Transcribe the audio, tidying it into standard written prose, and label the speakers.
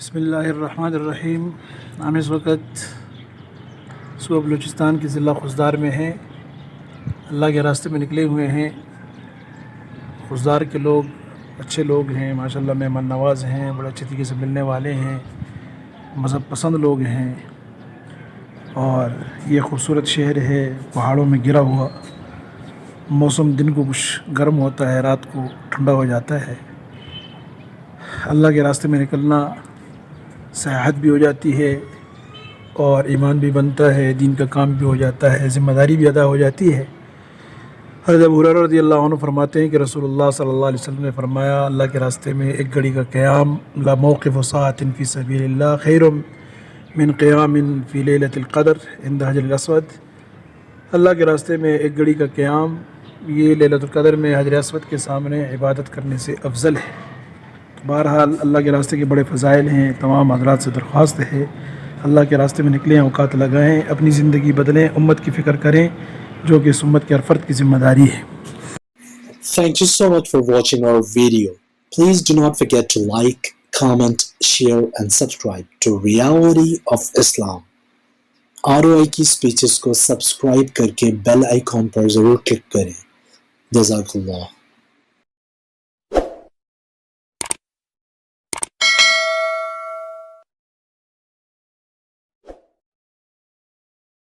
Speaker 1: بسم اللہ الرحمن الرحیم۔ ہم اس وقت صوبہ بلوچستان کے ضلع خضدار میں ہیں، اللہ کے راستے میں نکلے ہوئے ہیں۔ خضدار کے لوگ اچھے لوگ ہیں، ماشاءاللہ مہمان نواز ہیں، بڑے اچھے طریقے سے ملنے والے ہیں، مذہب پسند لوگ ہیں۔ اور یہ خوبصورت شہر ہے پہاڑوں میں گرا ہوا، موسم دن کو کچھ گرم ہوتا ہے، رات کو ٹھنڈا ہو جاتا ہے۔ اللہ کے راستے میں نکلنا سیاحت بھی ہو جاتی ہے اور ایمان بھی بنتا ہے، دین کا کام بھی ہو جاتا ہے، ذمہ داری بھی ادا ہو جاتی ہے۔ حضرت ابو ہریرہ رضی اللہ عنہ فرماتے ہیں کہ رسول اللہ صلی اللہ علیہ وسلم نے فرمایا، اللہ کے راستے میں ایک گھڑی کا قیام لا موقف ساعۃ فی سبیل اللہ خیر من قیام فی لیلۃ القدر عند حجر الاسود۔ اللہ کے راستے میں ایک گھڑی کا قیام یہ لیلۃ القدر میں حجر اسود کے سامنے عبادت کرنے سے افضل ہے۔ بہرحال اللہ کے راستے کے بڑے فضائل ہیں، تمام حضرات سے درخواست ہے اللہ کے راستے میں نکلیں، اوقات لگائیں، اپنی زندگی بدلیں، امت کی فکر کریں جو کہ اس امت کے ہر فرد کی ذمہ داری ہے۔
Speaker 2: Thank you so much for watching our video. Please do not forget to like, comment, share and subscribe to Reality of Islam. ROI کی سپیچز کو سبسکرائب کر کے بیل آئیکن پر ضرور کلک کریں۔ جزاک اللہ۔